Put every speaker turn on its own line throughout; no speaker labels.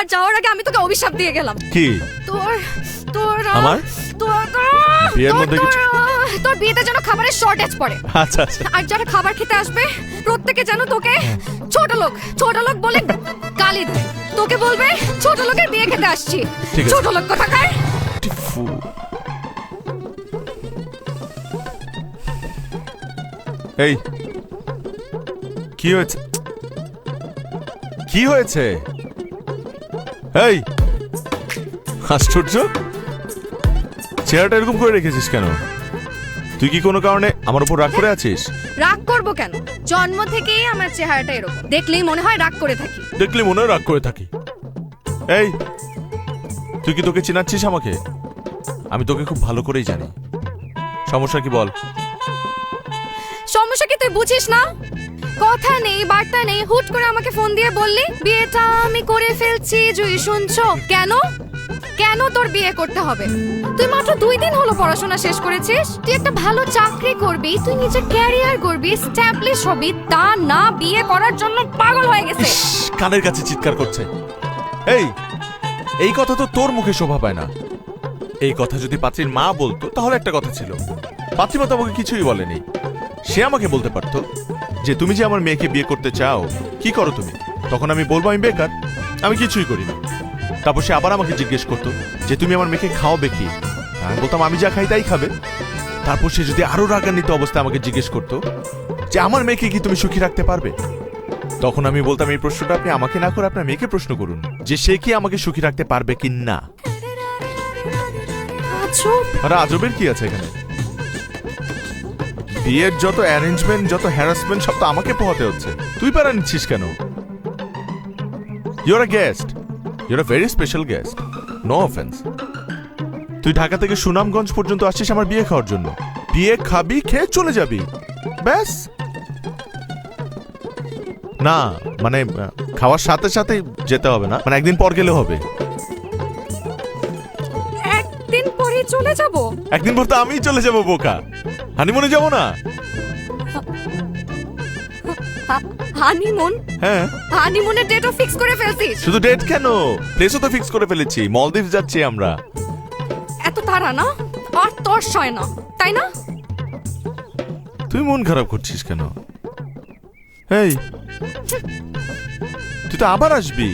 আর যাওয়ার আগে আমি তোকে অভিশাপ দিয়ে গেলাম।
কি?
তোর তোর
আমার বিয়ের মধ্যে কিছু?
তোর বিয়েতে যেন খাবারের শর্টেজ পড়ে।
আচ্ছা আচ্ছা।
আর যারা খাবার খেতে আসবে প্রত্যেকে যেন তোকে ছোট লোক বলে গালি দেয়। তোকে বলবে ছোট লোকের বিয়ে খেতে আসছি। ছোট লোক কোথাকার।
এই কি হয়েছে? কি হয়েছে? এই আশ্চর্য, চেহারাটা এরকম করে রেখেছিস কেন? তুই কি কোনো কারণে আমার উপর রাগ করে আছিস?
রাগ করব কেন? জন্ম থেকেই আমার চেহারাটা এরকম, দেখলেই মনে হয় রাগ করে থাকি।
দেখলে মনে হয় রাগ করে থাকি। এই তুই কি তোকে চিনাচ্ছিস আমাকে? আমি তোকে খুব ভালো করেই জানি। সমস্যা কি বল?
সমস্যা কি তুই বুঝিস না? কথা নেই বার্তা নেই, হুট করে আমাকে ফোন দিয়ে বললি বিয়েটা আমি করে ফেলছি। জুই শুনছো? কেন কেন তোর বিয়ে করতে হবে? তুই মাত্র 2 দিন হলো পড়াশোনা শেষ করেছিস। তুই একটা ভালো চাকরি করবি, তুই নিজের ক্যারিয়ার করবি, এস্টাবলিশ হবি, তা না বিয়ে করার জন্য পাগল হয়ে গেছে।
কানের কাছে চিৎকার করছে। এই কথা তো তোর মুখে শোভা পায় না। এই কথা যদি পাত্রীর মা বলতো তাহলে একটা কথা ছিল। পাত্রী মা তো আমাকে কিছুই বলেনি। সে আমাকে বলতে পারতো যে তুমি যে আমার মেয়েকে বিয়ে করতে চাও, কি করো তুমি? তখন আমি বলবো আমি বেকার, আমি কিছুই করি না। তারপর সে আবার আমাকে জিজ্ঞেস করতো যে তুমি আমার মেয়েকে খাওয়াবে কি? আমি বলতাম আমি যা খাই তাই খাবে। তারপর সে যদি আরো রাগান্বিত অবস্থায় আমাকে জিজ্ঞেস করতো যে আমার মেয়েকে কি তুমি সুখী রাখতে পারবে? তখন আমি বলতাম এই প্রশ্নটা আপনি আমাকে না করে আপনার মেয়েকে প্রশ্ন করুন যে সে কি আমাকে সুখী রাখতে পারবে কি না। আরে আজবের কি আছে এখানে? বিয়ের যত অ্যারেঞ্জমেন্ট, যত হ্যারাসমেন্ট সব তো আমাকে পোহাতে হচ্ছে। তুই প্যারা নিচ্ছিস কেন? You're a guest, you're a very special guest, no offence. তুই ঢাকা থেকে সুনামগঞ্জ পর্যন্ত আসছিস আমার বিয়ে খাওয়ার জন্য। বিয়ে খাবি, খেয়ে চলে যাবি, ব্যাস। না মানে খাওয়ার সাথে সাথে যেতে হবে না, মানে একদিন পর গেলে হবে।
একদিন পরে চলে যাব?
একদিন পর তো আমি চলে যাব বোকা। হানিমুনে যাব না?
হানিমুন?
হ্যাঁ,
হানিমুনের ডেটও ফিক্স করে ফেলছিস?
শুধু ডেট কেন, প্লেসও তো ফিক্স করে ফেলেছি। মলদ্বীপ যাচ্ছি আমরা।
এত তাড়া না? আর তোর সয় না, তাই না?
তুই মন খারাপ করছিস কেন? এই তুই তো আবার আসবি,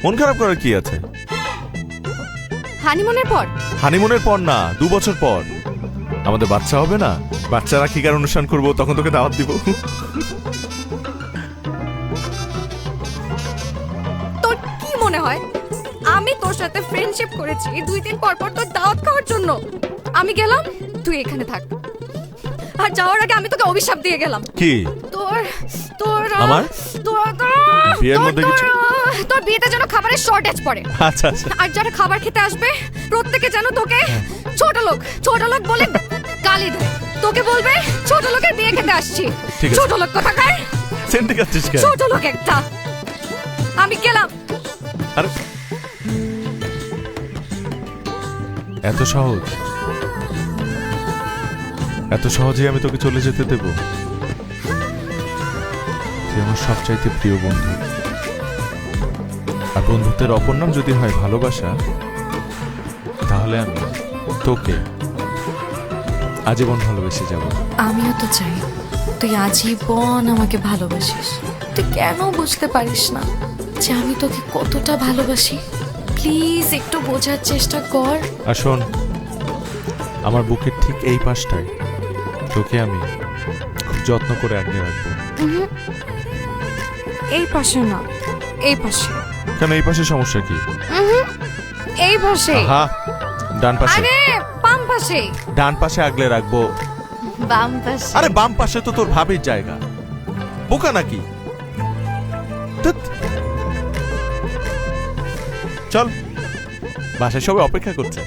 মন খারাপ করার কি আছে?
হানিমুনের পর?
হানিমুনের পর না, 2 বছর পর আমাদের বাচ্চা হবে না? বাচ্চা রাখিকার অনুষ্ঠান করবো, তখন তোকে দাওয়াত দিব।
তোর কি মনে হয় আমি তোর সাথে ফ্রেন্ডশিপ করেছি 2 দিন পর পর তোর দাওয়াত খাওয়ার জন্য? আমি গেলাম, তুই এখানে থাক। আর যাওয়ার আগে আমি তোকে অভিশাপ দিয়ে গেলাম।
কি?
তোর তোর
আমার বিয়ের মধ্যে কিছু?
তোর বিয়েতে যেন খাবারের শর্টেজ পড়ে।
আচ্ছা আচ্ছা।
আর যারা খাবার খেতে আসবে প্রত্যেকে যেন তোকে ছোট লোক বলে গালি দেয়। তোকে বলবে ছোট লোকের বিয়ে খেতে আসছি। ছোট লোক কোথাকার।
সেন্টি কাটছিস কেন?
ছোট লোক একটা। আমি গেলাম।
আরে এত সহজ, এত সহজে আমি তোকে চলে যেতে দেব? তুই আমার সবচাইতে প্রিয় বন্ধু, আর বন্ধুত্বের অপর নাম যদি হয় ভালোবাসা, তাহলে আমি তোকে আজীবন ভালোবেসে যাব।
আমিও তো চাই তুই আজীবন আমাকে ভালোবাসিস। তুই কেন বুঝতে পারিস না যে আমি তোকে কতটা ভালোবাসি? প্লিজ একটু বোঝার চেষ্টা কর।
আর শোন, আমার বুকের ঠিক এই পাশটায় তোকে আমি খুব যত্ন করে আগলে রাখবো।
এই পাশে না, এই পাশে।
কেন এই পাশে সমস্যা কি?
এই পাশে।
হ্যাঁ, ডান পাশে।
আরে বাম পাশে।
ডান পাশে আগলে রাখবো।
বাম পাশে।
আরে বাম পাশে তো তোর ভাবির জায়গা, বোকা নাকি? চল, বাসায় সবাই অপেক্ষা করছে।